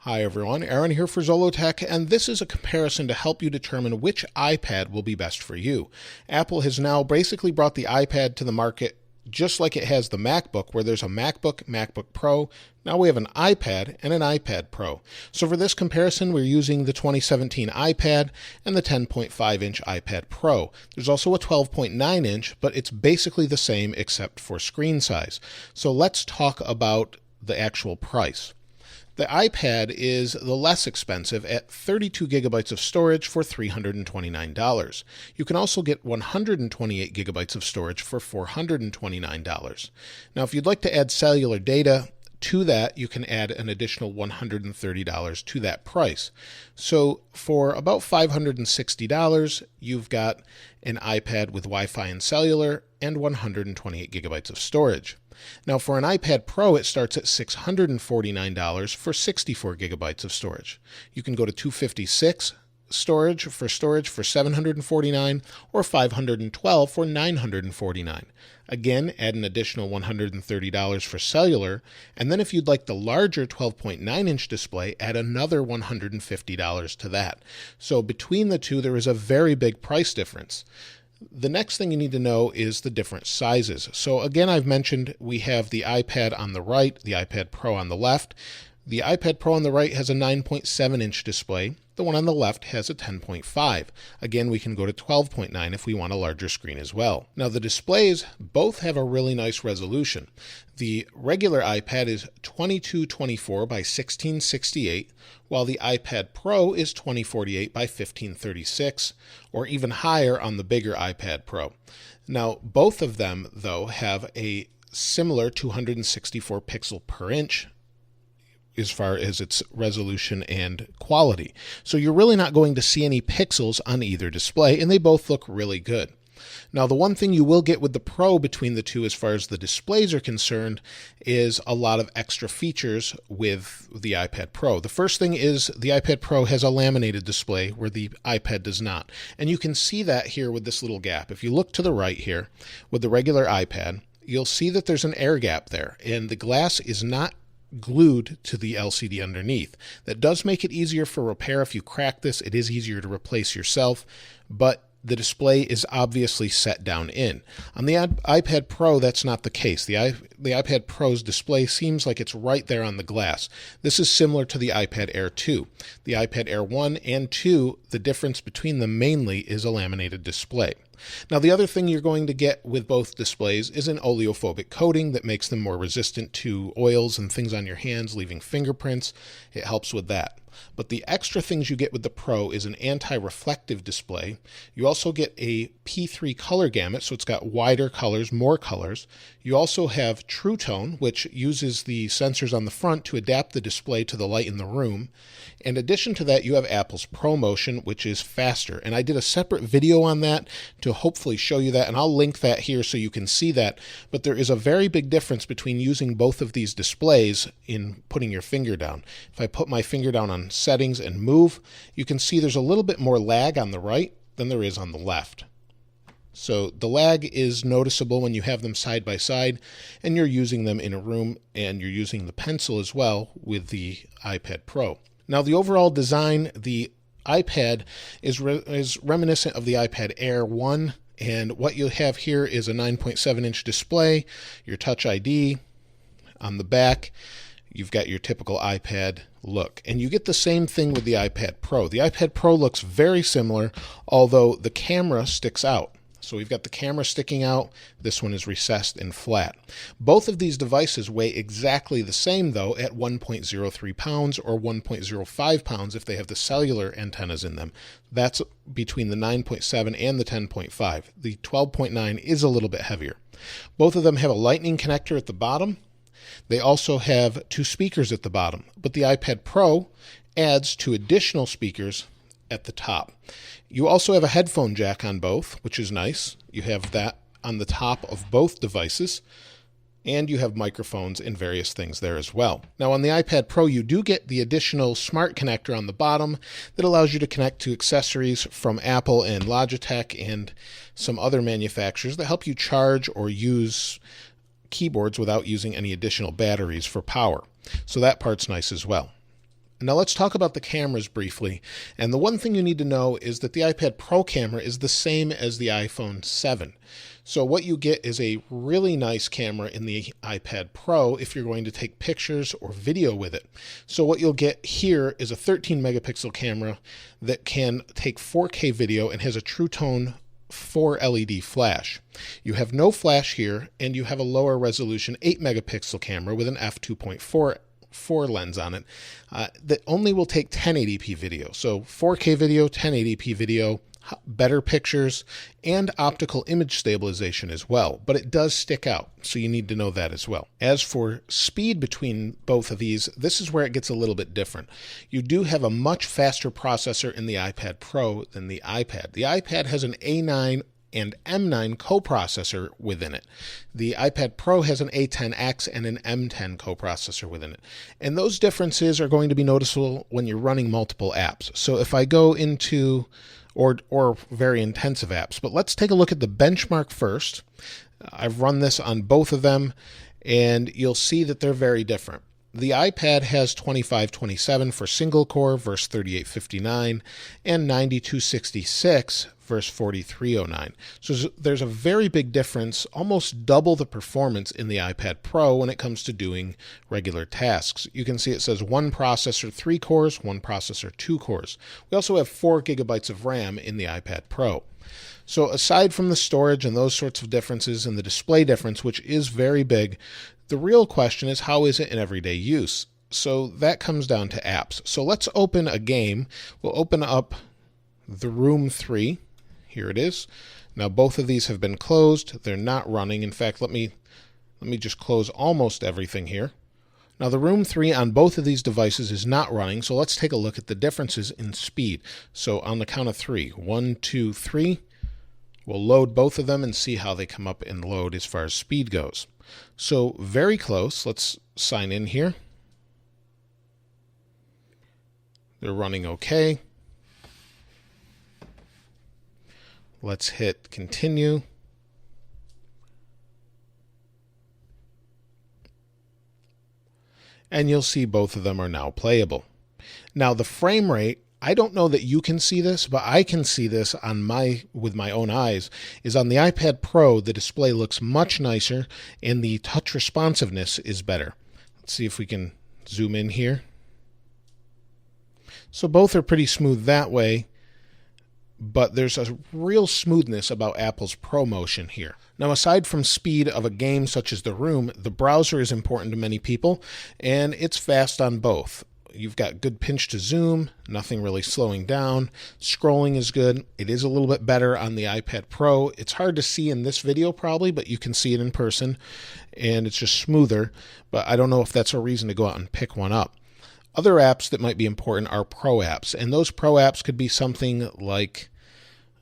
Hi everyone, Aaron here for Zollotech, and this is a comparison to help you determine which iPad will be best for you. Apple has now basically brought the iPad to the market just like it has the MacBook, where there's a MacBook, MacBook Pro. Now we have an iPad and an iPad Pro. So for this comparison, we're using the 2017 iPad and the 10.5-inch iPad Pro. There's also a 12.9-inch, but it's basically the same except for screen size. So let's talk about the actual price. The iPad is the less expensive at 32 gigabytes of storage for $329. You can also get 128 gigabytes of storage for $429. Now, if you'd like to add cellular data to that, you can add an additional $130 to that price. So for about $560, you've got an iPad with Wi-Fi and cellular and 128 gigabytes of storage. Now for an iPad Pro, it starts at $649 for 64 gigabytes of storage. You can go to $256 storage for $749 or $512 for $949. Again, add an additional $130 for cellular, and then if you'd like the larger 12.9-inch display, add another $150 to that. So between the two, there is a very big price difference. The next thing you need to know is the different sizes. So again, I've mentioned we have the iPad on the right, the iPad Pro on the left. The iPad Pro on the right has a 9.7-inch display. The one on the left has a 10.5. Again, we can go to 12.9 if we want a larger screen as well. Now the displays both have a really nice resolution. The regular iPad is 2224 by 1668, while the iPad Pro is 2048 by 1536, or even higher on the bigger iPad Pro. Now both of them, though, have a similar 264 pixel per inch as far as its resolution and quality. So you're really not going to see any pixels on either display, and they both look really good. Now, the one thing you will get with the Pro between the two as far as the displays are concerned is a lot of extra features with the iPad Pro. The first thing is the iPad Pro has a laminated display where the iPad does not. And you can see that here with this little gap. If you look to the right here with the regular iPad, you'll see that there's an air gap there, and the glass is not glued to the LCD underneath. That does make it easier for repair. If you crack this, it is easier to replace yourself, but the display is obviously set down in. On the iPad Pro, that's not the case. The iPad Pro's display seems like it's right there on the glass. This is similar to the iPad Air 2. The iPad Air 1 and 2, the difference between them mainly is a laminated display. Now, the other thing you're going to get with both displays is an oleophobic coating that makes them more resistant to oils and things on your hands, leaving fingerprints. It helps with that. But the extra things you get with the Pro is an anti-reflective display. You also get a P3 color gamut, so it's got wider colors, more colors. You also have True Tone, which uses the sensors on the front to adapt the display to the light in the room. In addition to that, you have Apple's ProMotion, which is faster. And I did a separate video on that to hopefully show you that, and I'll link that here so you can see that. But there is a very big difference between using both of these displays in putting your finger down. If I put my finger down on settings and move, you can see there's a little bit more lag on the right than there is on the left. So the lag is noticeable when you have them side by side and you're using them in a room, and you're using the pencil as well with the iPad Pro. Now the overall design, the iPad is reminiscent of the iPad Air 1, and what you have here is a 9.7-inch display, your Touch ID on the back. You've got your typical iPad look. And you get the same thing with the iPad Pro. The iPad Pro looks very similar, although the camera sticks out. So we've got the camera sticking out. This one is recessed and flat. Both of these devices weigh exactly the same, though, at 1.03 pounds or 1.05 pounds if they have the cellular antennas in them. That's between the 9.7 and the 10.5. The 12.9 is a little bit heavier. Both of them have a lightning connector at the bottom. They also have two speakers at the bottom, but the iPad Pro adds two additional speakers at the top. You also have a headphone jack on both, which is nice. You have that on the top of both devices, and you have microphones and various things there as well. Now on the iPad Pro, you do get the additional smart connector on the bottom that allows you to connect to accessories from Apple and Logitech and some other manufacturers that help you charge or use keyboards without using any additional batteries for power. So that part's nice as well. Now let's talk about the cameras briefly. And the one thing you need to know is that the iPad Pro camera is the same as the iPhone 7. So what you get is a really nice camera in the iPad Pro if you're going to take pictures or video with it. So what you'll get here is a 13 megapixel camera that can take 4K video and has a True Tone 4 LED flash. You have no flash here, and you have a lower resolution 8 megapixel camera with an f2.4 lens on it that only will take 1080p video. So 4K video, 1080p video, better pictures, and optical image stabilization as well. But it does stick out, so you need to know that as well. As for speed between both of these, this is where it gets a little bit different. You do have a much faster processor in the iPad Pro than the iPad. The iPad has an A9 and M9 coprocessor within it. The iPad Pro has an A10X and an M10 coprocessor within it. And those differences are going to be noticeable when you're running multiple apps. So if I go into, or very intensive apps, but let's take a look at the benchmark first. I've run this on both of them, and you'll see that they're very different. The iPad has 2527 for single core versus 3859 and 9266 versus 4309. So there's a very big difference, almost double the performance in the iPad Pro when it comes to doing regular tasks. You can see it says 1 processor 3 cores, 1 processor 2 cores. We also have 4 gigabytes of RAM in the iPad Pro. So aside from the storage and those sorts of differences and the display difference, which is very big, the real question is, how is it in everyday use? So that comes down to apps. So let's open a game. We'll open up The Room 3. Here it is. Now both of these have been closed. They're not running. In fact, let me just close almost everything here. Now the Room 3 on both of these devices is not running, so let's take a look at the differences in speed. So on the count of 3, 1, 2, 3, we'll load both of them and see how they come up in load as far as speed goes. So very close. Let's sign in here. They're running okay. Let's hit continue. And you'll see both of them are now playable. Now the frame rate, I don't know that you can see this, but I can see this with my own eyes, is on the iPad Pro, the display looks much nicer and the touch responsiveness is better. Let's see if we can zoom in here. So both are pretty smooth that way, but there's a real smoothness about Apple's ProMotion here. Now, aside from speed of a game such as The Room, the browser is important to many people, and it's fast on both. You've got good pinch to zoom, nothing really slowing down. Scrolling is good. It is a little bit better on the iPad Pro. It's hard to see in this video probably, but you can see it in person, and it's just smoother. But I don't know if that's a reason to go out and pick one up. Other apps that might be important are Pro apps, and those Pro apps could be something like,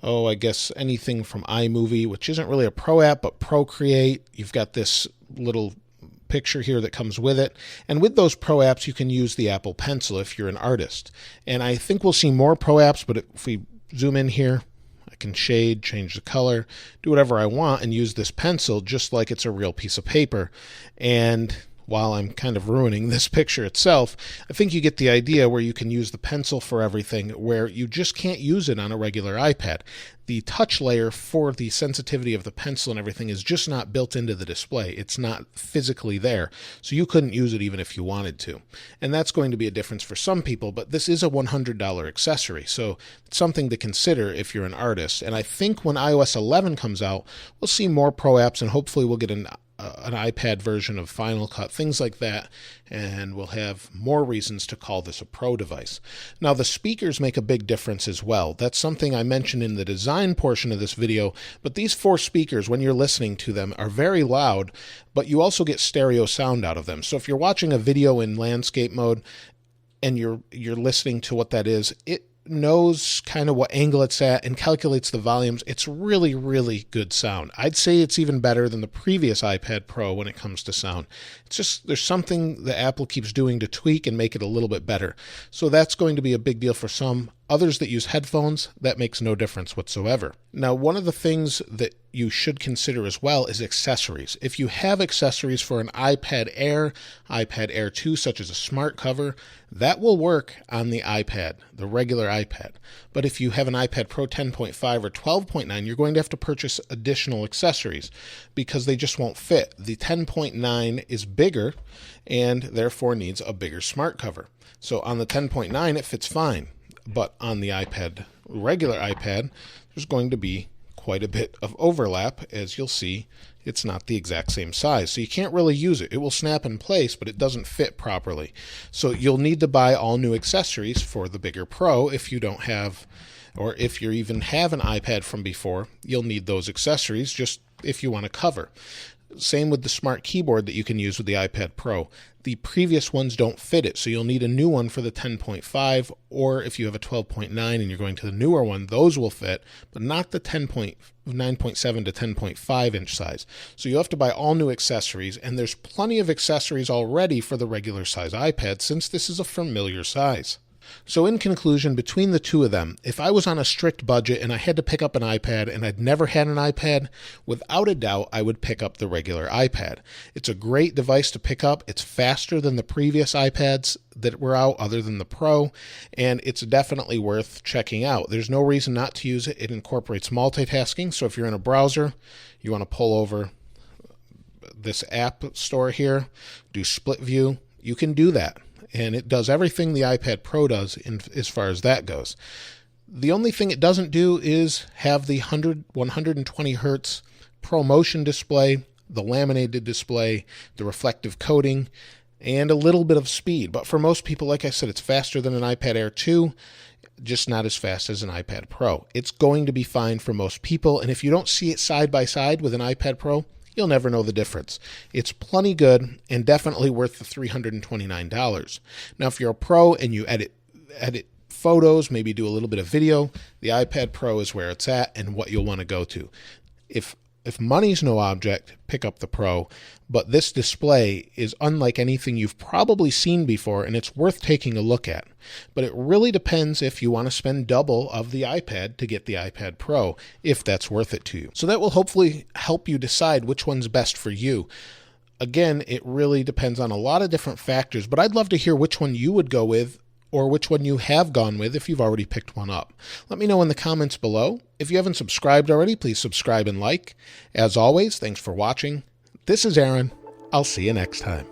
I guess anything from iMovie, which isn't really a Pro app, but Procreate. You've got this little picture here that comes with it. And with those Pro apps, you can use the Apple Pencil if you're an artist. And I think we'll see more Pro apps, but if we zoom in here, I can shade, change the color, do whatever I want, and use this pencil just like it's a real piece of paper. And while I'm kind of ruining this picture itself, I think you get the idea where you can use the pencil for everything, where you just can't use it on a regular iPad. The touch layer for the sensitivity of the pencil and everything is just not built into the display. It's not physically there, so you couldn't use it even if you wanted to. And that's going to be a difference for some people, but this is a $100 accessory, so it's something to consider if you're an artist. And I think when iOS 11 comes out, we'll see more Pro apps, and hopefully we'll get an iPad version of Final Cut, things like that, and we'll have more reasons to call this a Pro device. Now, the speakers make a big difference as well. That's something I mentioned in the design portion of this video, but these 4 speakers, when you're listening to them, are very loud, but you also get stereo sound out of them. So if you're watching a video in landscape mode and you're listening to what that is, it knows kind of what angle it's at and calculates the volumes. It's really, really good sound. I'd say it's even better than the previous iPad Pro when it comes to sound. It's just, there's something that Apple keeps doing to tweak and make it a little bit better. So that's going to be a big deal for some. Others that use headphones, that makes no difference whatsoever. Now, one of the things that you should consider as well is accessories. If you have accessories for an iPad Air, iPad Air 2, such as a smart cover, that will work on the iPad, the regular iPad. But if you have an iPad Pro 10.5 or 12.9, you're going to have to purchase additional accessories because they just won't fit. The 10.9 is bigger and therefore needs a bigger smart cover. So on the 10.9, it fits fine. But on the iPad, regular iPad, there's going to be quite a bit of overlap. As you'll see, it's not the exact same size. So you can't really use it. It will snap in place, but it doesn't fit properly. So you'll need to buy all new accessories for the bigger Pro if you don't have, or if you even have an iPad from before, you'll need those accessories just if you want to cover. Same with the smart keyboard that you can use with the iPad Pro. The previous ones don't fit it, so you'll need a new one for the 10.5, or if you have a 12.9 and you're going to the newer one, those will fit, but not the 9.7 to 10.5 inch size. So you have to buy all new accessories, and there's plenty of accessories already for the regular size iPad since this is a familiar size. So in conclusion, between the two of them, if I was on a strict budget and I had to pick up an iPad and I'd never had an iPad, without a doubt, I would pick up the regular iPad. It's a great device to pick up. It's faster than the previous iPads that were out other than the Pro, and it's definitely worth checking out. There's no reason not to use it. It incorporates multitasking, so if you're in a browser, you want to pull over this app store here, do split view, you can do that. And it does everything the iPad Pro does as far as that goes. The only thing it doesn't do is have the 120 hertz ProMotion display, the laminated display, the reflective coating, and a little bit of speed. But for most people, like I said, it's faster than an iPad Air 2, just not as fast as an iPad Pro. It's going to be fine for most people, and if you don't see it side by side with an iPad Pro, you'll never know the difference. It's plenty good and definitely worth the $329. Now, if you're a pro and you edit photos, maybe do a little bit of video, the iPad Pro is where it's at and what you'll want to go to. If money's no object, pick up the Pro, but this display is unlike anything you've probably seen before, and it's worth taking a look at. But it really depends if you want to spend double of the iPad to get the iPad Pro, if that's worth it to you. So that will hopefully help you decide which one's best for you. Again, it really depends on a lot of different factors, but I'd love to hear which one you would go with, or which one you have gone with if you've already picked one up. Let me know in the comments below. If you haven't subscribed already, please subscribe and like. As always, thanks for watching. This is Aaron. I'll see you next time.